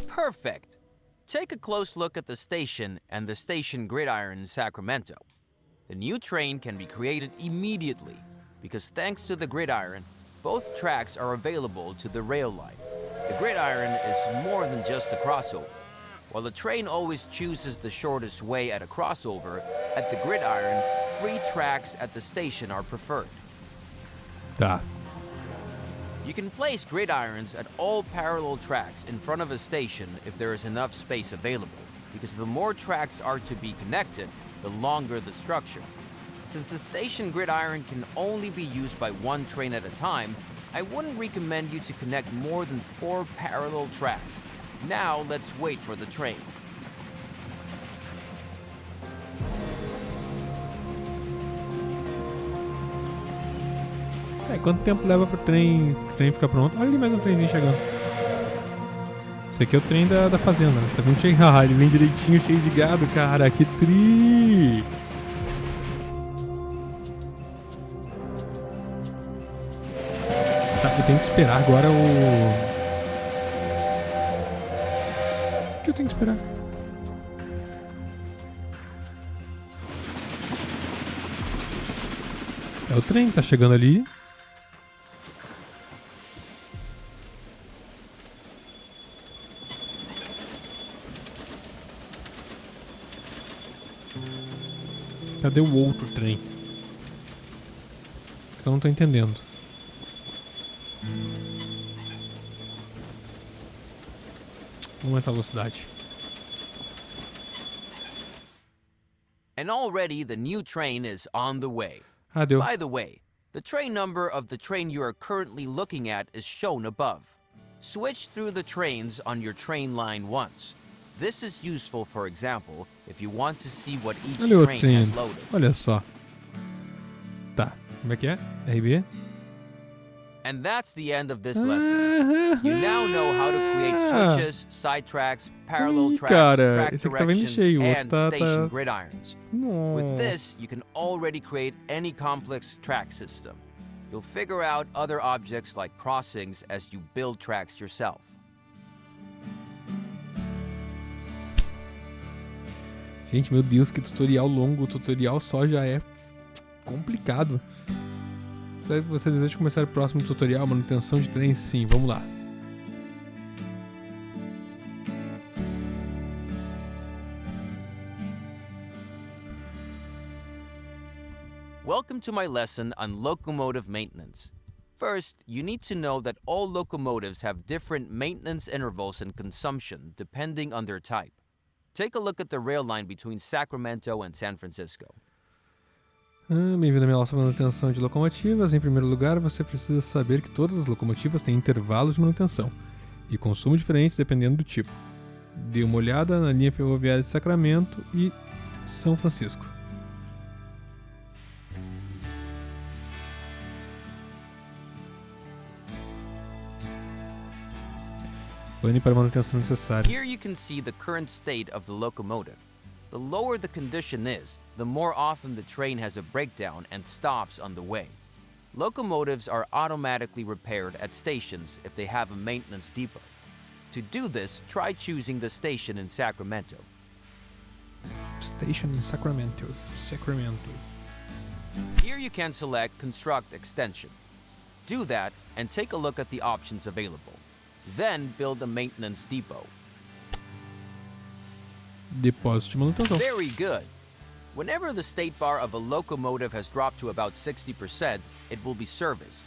Speaker 2: Perfect! Take a close look at the station and the station gridiron in Sacramento. The new train can be created immediately because thanks to the gridiron, both tracks are available to the rail line. The gridiron is more than just a crossover. While the train always chooses the shortest way at a crossover, at the gridiron, 3 tracks at the station are preferred.
Speaker 1: Tá.
Speaker 2: You can place gridirons at all parallel tracks in front of a station if there is enough space available, because the more tracks are to be connected, the longer the structure. Since the station gridiron can only be used by one train at a time, I wouldn't recommend you to connect more than 4 parallel tracks. Now let's wait for the train.
Speaker 1: Quanto tempo leva pro trem ficar pronto? Olha ali mais um trenzinho chegando. Esse aqui é o trem da fazenda, né? Tá vendo cheio? Ah, ele vem direitinho, cheio de gado, cara. Que tri! Tá, eu tenho que esperar agora o... O que eu tenho que esperar? É o trem, tá chegando ali. Cadê o outro trem? Isso que eu não tô entendendo. Vamos aumentar a velocidade.
Speaker 2: And already the new train is on the way.
Speaker 1: Ah, deu.
Speaker 2: By the way, the train number of the train you are currently looking at is shown above. Switch through the trains on your train line once. This is useful, for example, if you want to see what each
Speaker 1: Olha o
Speaker 2: train
Speaker 1: trem.
Speaker 2: has loaded.
Speaker 1: Olha só. Tá. Como é que é? RB?
Speaker 2: And that's the end of this lesson. You now know how to create switches, side tracks, parallel
Speaker 1: Ih,
Speaker 2: tracks,
Speaker 1: cara,
Speaker 2: track
Speaker 1: esse aqui tá bem
Speaker 2: directions,
Speaker 1: cheio, o outro
Speaker 2: and
Speaker 1: tá-
Speaker 2: station
Speaker 1: tá-
Speaker 2: gridirons.
Speaker 1: Nossa.
Speaker 2: With this, you can already create any complex track system. You'll figure out other objects like crossings as you build tracks yourself.
Speaker 1: Gente, meu Deus, que tutorial longo. O tutorial só já é complicado. Se você deseja começar o próximo tutorial, manutenção de trens, sim, vamos lá.
Speaker 2: Welcome to my lesson on locomotive maintenance. First, you need to know that all locomotives have different maintenance intervals and consumption depending on their type. Take a look at the rail line between Sacramento and San Francisco.
Speaker 1: Bem-vindo à minha aula sobre manutenção de locomotivas. Em primeiro lugar, você precisa saber que todas as locomotivas têm intervalos de manutenção e consumo diferentes dependendo do tipo. Dê uma olhada na linha ferroviária de Sacramento e São Francisco. Plane para manutenção necessária.
Speaker 2: Here you can see the current state of the locomotive. The lower the condition is, the more often the train has a breakdown and stops on the way. Locomotives are automatically repaired at stations if they have a maintenance depot. To do this, try choosing the station in Sacramento.
Speaker 1: Station in Sacramento.
Speaker 2: Here you can select Construct Extension. Do that and take a look at the options available. Then build a maintenance depot.
Speaker 1: Depósito de manutenção.
Speaker 2: Very good. Whenever the state bar of a locomotive has dropped to about 60%, it will be serviced.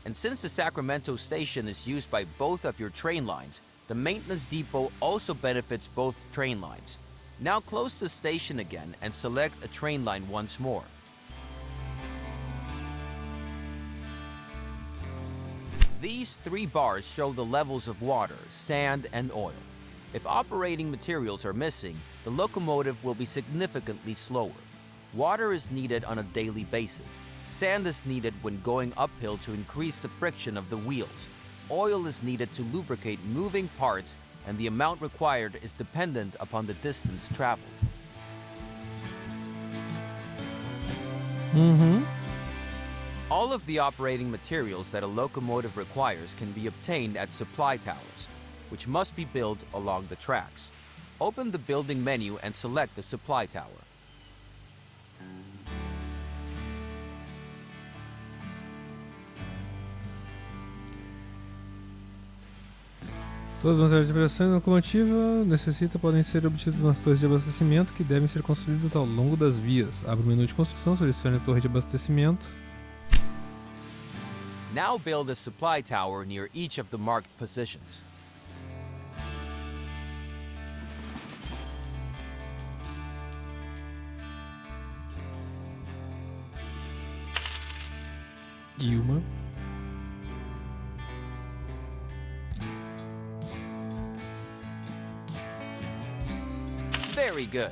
Speaker 2: And since the Sacramento station is used by both of your train lines, the maintenance depot also benefits both train lines. Now close the station again and select a train line once more. These three bars show the levels of water, sand, and oil. If operating materials are missing, the locomotive will be significantly slower. Water is needed on a daily basis. Sand is needed when going uphill to increase the friction of the wheels. Oil is needed to lubricate moving parts, and the amount required is dependent upon the distance traveled. All of the operating materials that a locomotive requires can be obtained at supply towers, which must be built along the tracks. Open the building menu and select the supply tower.
Speaker 1: Todos os materiais de operação da locomotiva podem ser obtidos nas torres de abastecimento que devem ser construídas ao longo das vias. Abra o menu de construção, selecione a torre de abastecimento.
Speaker 2: Now build a supply tower near each of the marked positions.
Speaker 1: E uma.
Speaker 2: Very good.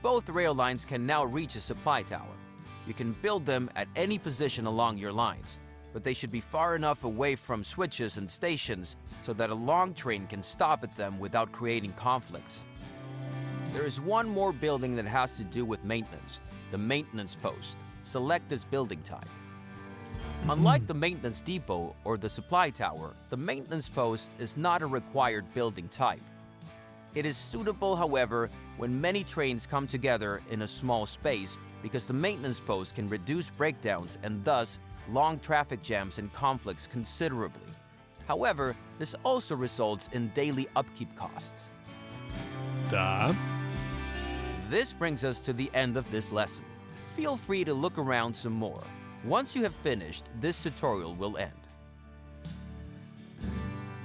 Speaker 2: Both rail lines can now reach a supply tower. You can build them at any position along your lines, but they should be far enough away from switches and stations so that a long train can stop at them without creating conflicts. There is one more building that has to do with maintenance, the maintenance post. Select this building type. Unlike the maintenance depot or the supply tower, the maintenance post is not a required building type. It is suitable, however, when many trains come together in a small space because the maintenance post can reduce breakdowns and thus long traffic jams and conflicts considerably. However, this also results in daily upkeep costs.
Speaker 1: Tá.
Speaker 2: This brings us to the end of this lesson. Feel free to look around some more. Once you have finished, this tutorial will end.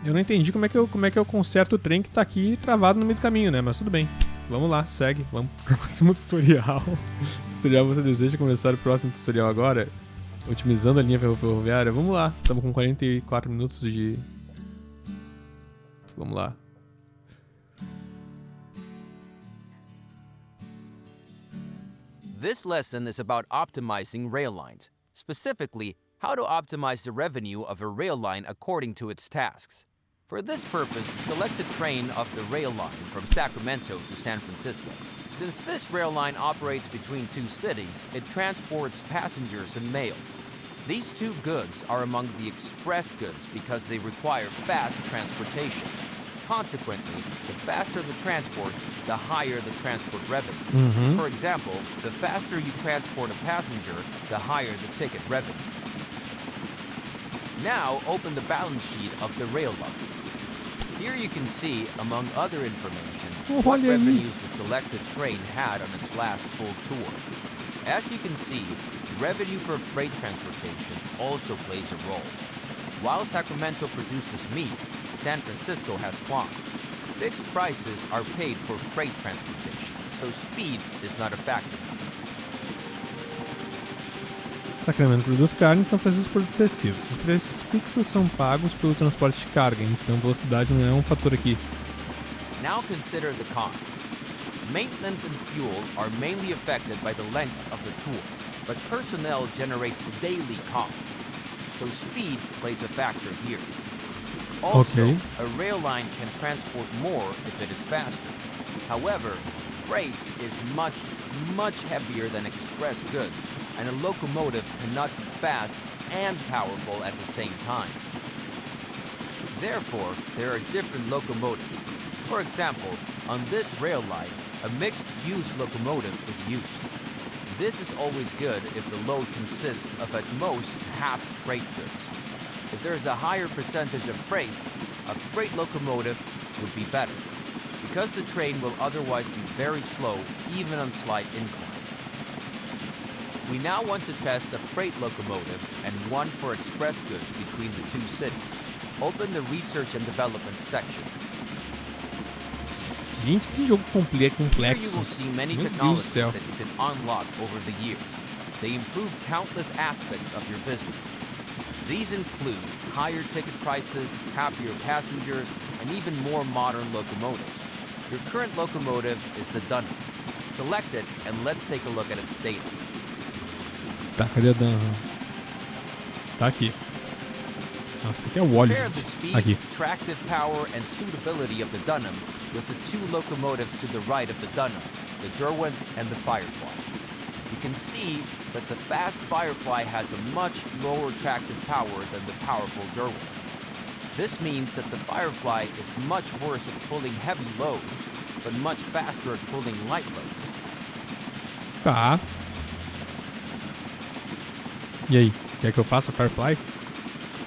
Speaker 1: Eu não entendi como é que eu conserto o trem que tá aqui travado no meio do caminho, né? Mas tudo bem. Vamos lá, segue. Vamos pro próximo tutorial. Tutorial, você deseja começar o próximo tutorial agora? Otimizando a linha ferroviária? Vamos lá. Estamos com 44 minutos de... Vamos lá.
Speaker 2: This lesson is about optimizing rail lines, specifically how to optimize the revenue of a rail line according to its tasks. For this purpose, select a train of the rail line from Sacramento to San Francisco. Since this rail line operates between two cities, it transports passengers and mail. These two goods are among the express goods because they require fast transportation. Consequently, the faster the transport, the higher the transport revenue. For example, the faster you transport a passenger, the higher the ticket revenue. Now, open the balance sheet of the rail line. Here you can see, among other information, what revenues the selected train had on its last full tour. As you can see, revenue for freight transportation also plays a role. While Sacramento produces meat, San Francisco has cloth. Fixed prices are paid for freight transportation, so speed is not a factor.
Speaker 1: Sacramento produz carne e São Francisco produz tecidos. Os preços fixos são pagos pelo transporte de carga, então velocidade não é um fator aqui.
Speaker 2: Now consider the cost. Maintenance and fuel are mainly affected by the length of the tour, but personnel generates daily cost, so speed plays a factor here. Also, a rail line can transport more if it is faster. However, freight is much heavier than express goods, and a locomotive cannot be fast and powerful at the same time. Therefore, there are different locomotives. For example, on this rail line, a mixed-use locomotive is used. This is always good if the load consists of at most half freight goods. If there is a higher percentage of freight, a freight locomotive would be better, because the train will otherwise be very slow, even on slight inclines. We now want to test a freight locomotive and one for express goods between the two cities. Open the Research and Development section.
Speaker 1: Gente, que jogo complexo.
Speaker 2: Here you will see many technologies that you can unlock over the years. They improve countless aspects of your business. These include higher ticket prices, happier passengers, and even more modern locomotives. Your current locomotive is the Dunham. Select it and let's take a look at its data.
Speaker 1: Tá, cadê a Dunham? Tá aqui. Nossa, aqui é o óleo.
Speaker 2: Compare the speed,
Speaker 1: Aqui.
Speaker 2: tractive power, and suitability of the Dunham with the two locomotives to the right of the Dunham, the Derwent and the Firefly. You can see that the fast Firefly has a much lower tractive power than the powerful Derwent. This means that the Firefly is much worse at pulling heavy loads, but much faster at pulling light loads.
Speaker 1: Tá. E aí, quer que eu faça Firefly?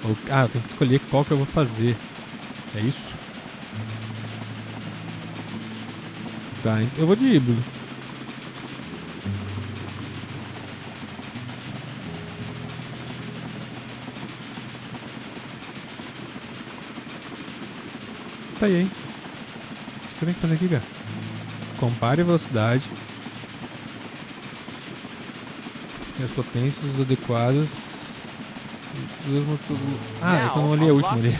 Speaker 1: Ou, eu tenho que escolher qual que eu vou fazer. É isso? Tá, eu vou de híbrido. Tá aí, hein? O que eu tenho que fazer aqui, cara? Compare a velocidade. E as potências adequadas. Então eu olhei a última ali.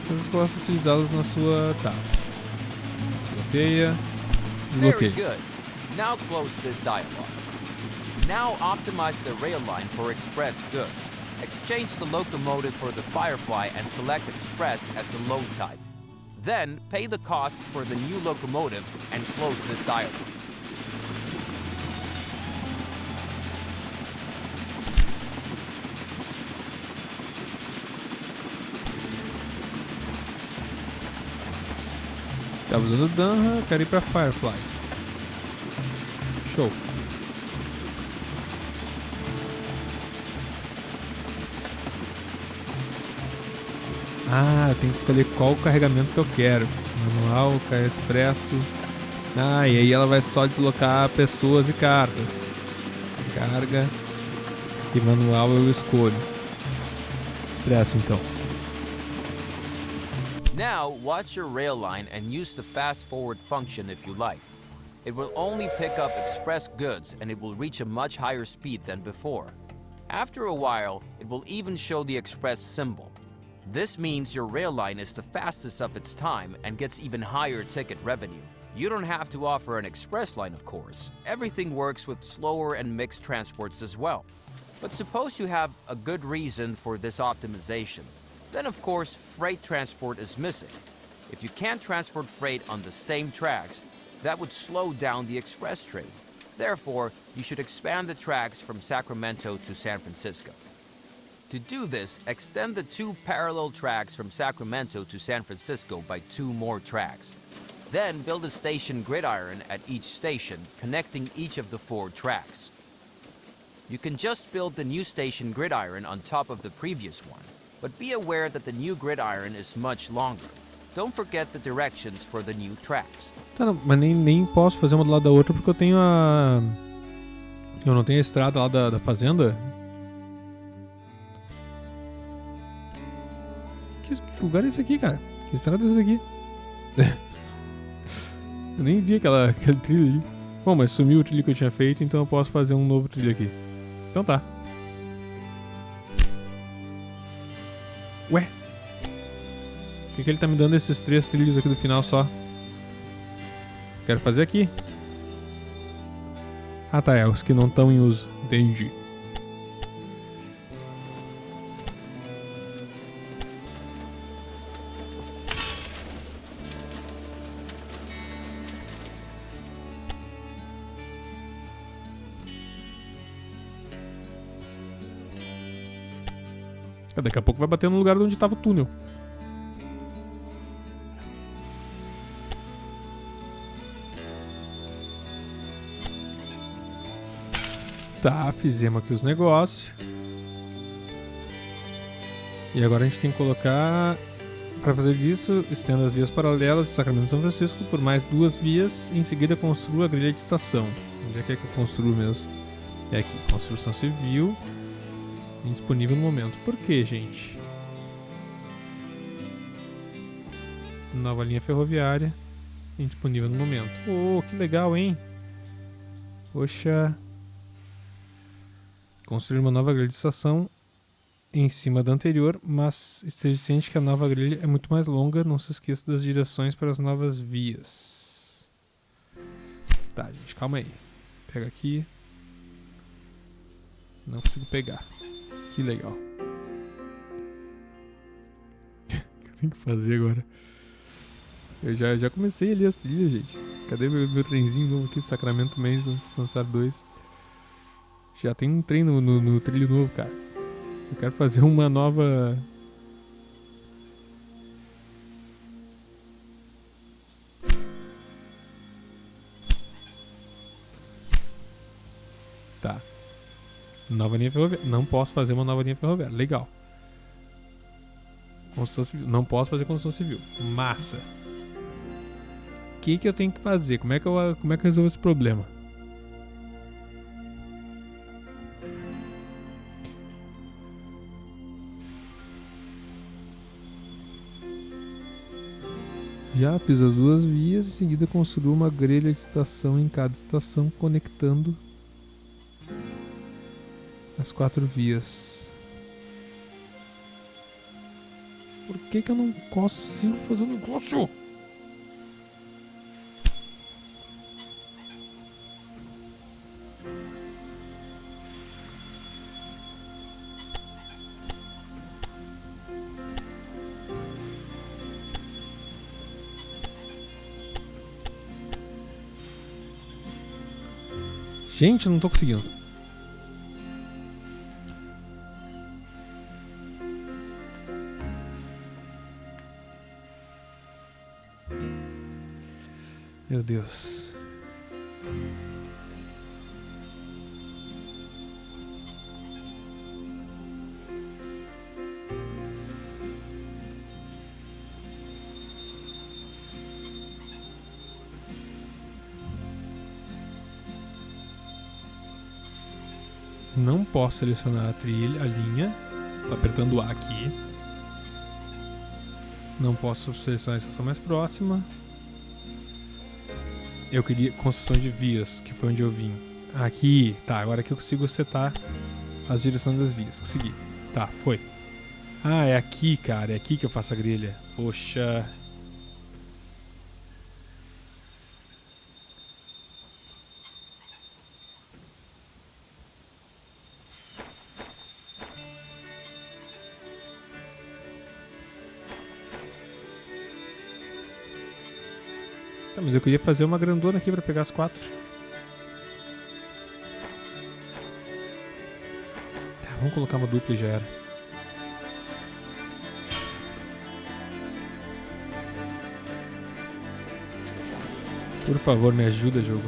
Speaker 1: Vocês possam utilizá-las na sua... Tá. Desbloqueia. Desbloqueia.
Speaker 2: Very good. Now close this dialog. Now optimize the rail line for express goods. Exchange the locomotive for the Firefly and select Express as the load type. Then, pay the cost for the new locomotives and close this dialog.
Speaker 1: Tava usando o Dunham, quero ir pra Firefly. Show. Eu tenho que escolher qual carregamento que eu quero. Manual, expresso. E aí ela vai só deslocar pessoas e cargas. Carga. E manual eu escolho. Expresso então.
Speaker 2: Now, watch your rail line and use the fast forward function if you like. It will only pick up express goods and it will reach a much higher speed than before. After a while, it will even show the express symbol. This means your rail line is the fastest of its time and gets even higher ticket revenue. You don't have to offer an express line, of course. Everything works with slower and mixed transports as well. But suppose you have a good reason for this optimization. Then, of course, freight transport is missing. If you can't transport freight on the same tracks, that would slow down the express train. Therefore, you should expand the tracks from Sacramento to San Francisco. To do this, extend the 2 parallel tracks from Sacramento to San Francisco by 2 more tracks. Then build a station gridiron at each station, connecting each of the 4 tracks. You can just build the new station gridiron on top of the previous one, but be aware that the new gridiron is much longer. Don't forget the directions for the new tracks.
Speaker 1: Tá, não, mas nem posso fazer uma do lado da outra porque eu tenho a... Eu não tenho a estrada lá da fazenda. Que lugar é esse aqui, cara? Que estrada é essa daqui? Eu nem vi aquele trilho ali. Bom, mas sumiu o trilho que eu tinha feito, então eu posso fazer um novo trilho aqui. Então tá. Ué? Por que ele tá me dando esses 3 trilhos aqui do final só? Quero fazer aqui. Ah tá, é os que não estão em uso. Entendi. Daqui a pouco vai bater no lugar onde estava o túnel. Tá, fizemos aqui os negócios. E agora a gente tem que colocar... Para fazer disso, estenda as vias paralelas de Sacramento e São Francisco por mais 2 vias. E em seguida construa a grelha de estação. Onde é que eu construo mesmo? É aqui, construção civil. Indisponível no momento. Por que, gente? Nova linha ferroviária. Indisponível no momento. Oh, que legal, hein? Poxa. Construir uma nova grelha de estação em cima da anterior, mas esteja ciente que a nova grelha é muito mais longa. Não se esqueça das direções para as novas vias. Tá, gente, calma aí. Pega aqui. Não consigo pegar. Que legal. O que eu tenho que fazer agora? Eu já comecei ali as trilhas, gente. Cadê meu trenzinho novo aqui? Sacramento Mês, vamos descansar 2. Já tem um trem no trilho novo, cara. Eu quero fazer uma nova... Tá. Nova linha ferroviária. Não posso fazer uma nova linha ferroviária. Legal. Construção civil. Não posso fazer construção civil. Massa. O que eu tenho que fazer? Como é que eu resolvo esse problema? Já fiz as 2 vias. Em seguida construo uma grelha de estação em cada estação, conectando as 4 vias. Por que eu não consigo fazer o negócio? Gente, eu não tô conseguindo. Meu Deus. Não posso selecionar a trilha, a linha. Tô apertando A aqui. Não posso selecionar a estação mais próxima. Eu queria construção de vias, que foi onde eu vim. Aqui, tá, agora aqui eu consigo setar as direções das vias. Consegui. Tá, foi. Ah, é aqui, cara. É aqui que eu faço a grelha. Poxa. Tá, mas eu queria fazer uma grandona aqui pra pegar as 4. Tá, vamos colocar uma dupla e já era. Por favor, me ajuda, jogo.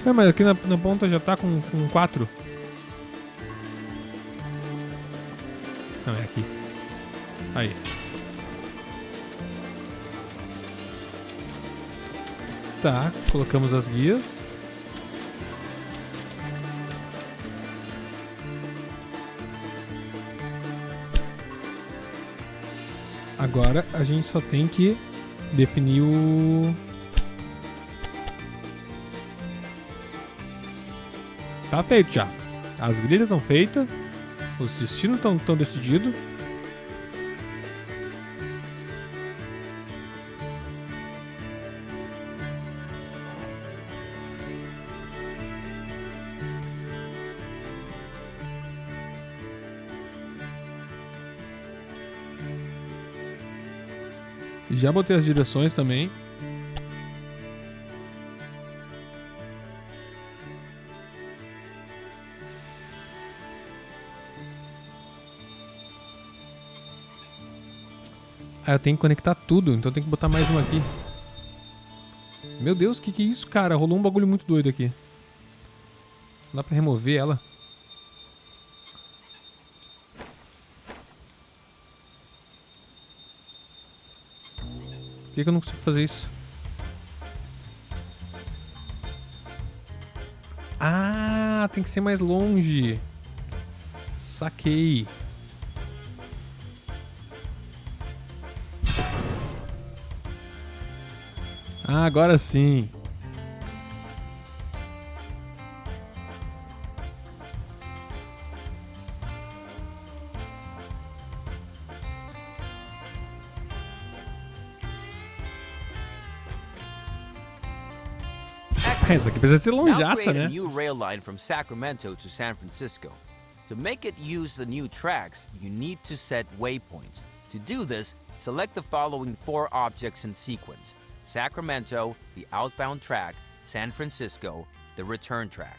Speaker 1: É, mas aqui na ponta já tá com 4. Não, é aqui. Aí. Tá, colocamos as guias. Agora a gente só tem que definir o... Tá feito já. As grelhas estão feitas. Os destinos estão decididos. Já botei as direções também. Ah, eu tenho que conectar tudo, então eu tenho que botar mais uma aqui. Meu Deus, que é isso, cara? Rolou um bagulho muito doido aqui. Não dá pra remover ela? Por que eu não consigo fazer isso? Ah, tem que ser mais longe. Saquei. Ah, agora sim. Essa aqui precisa ser
Speaker 2: Now
Speaker 1: longeaça,
Speaker 2: create a
Speaker 1: né?
Speaker 2: new rail line from Sacramento to San Francisco. To make it use the new tracks, you need to set waypoints. To do this, select the following 4 objects in sequence: Sacramento, the outbound track; San Francisco, the return track.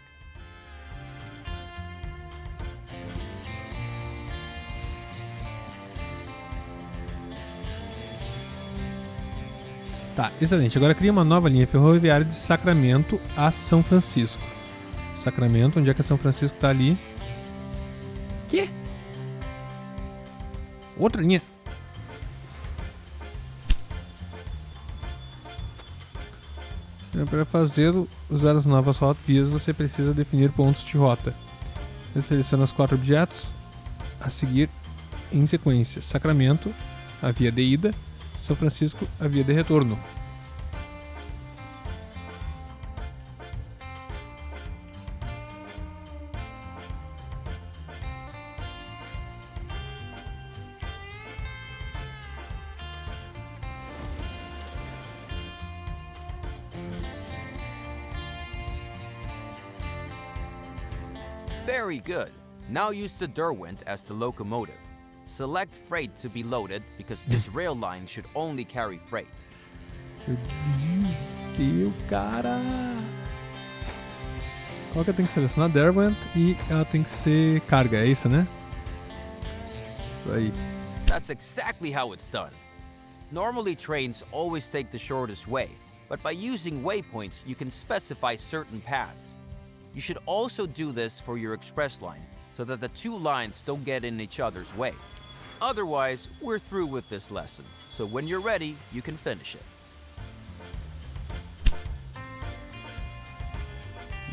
Speaker 1: Tá, excelente. Agora cria uma nova linha ferroviária de Sacramento a São Francisco. Sacramento, onde é que é São Francisco? Tá ali. Quê? Outra linha. Para usar as novas rotas, você precisa definir pontos de rota. Você seleciona os 4 objetos a seguir em sequência: Sacramento, a via de ida; São Francisco, a via de retorno.
Speaker 2: Very good. Now use the Derwent as the locomotive. Select freight to be loaded because this rail line should only carry freight.
Speaker 1: Meu Deus do céu, cara! Qual que eu tenho que selecionar? Derwent, e ela tem que ser carga, é isso, né? Isso aí.
Speaker 2: That's exactly how it's done. Normally trains always take the shortest way, but by using waypoints you can specify certain paths. You should also do this for your express line, so that the 2 lines don't get in each other's way. Otherwise, we're through with this lesson, so when you're ready, you can finish it.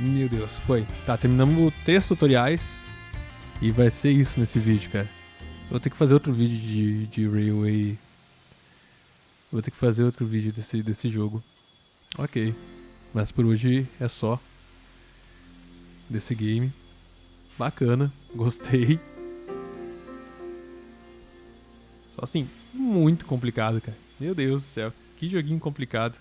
Speaker 1: Meu Deus, foi. Tá, terminamos 3 tutoriais. E vai ser isso nesse vídeo, cara. Vou ter que fazer outro vídeo de Railway. Vou ter que fazer outro vídeo desse jogo. Ok. Mas por hoje é só. Desse game. Bacana. Gostei. Só assim, muito complicado, cara. Meu Deus do céu. Que joguinho complicado.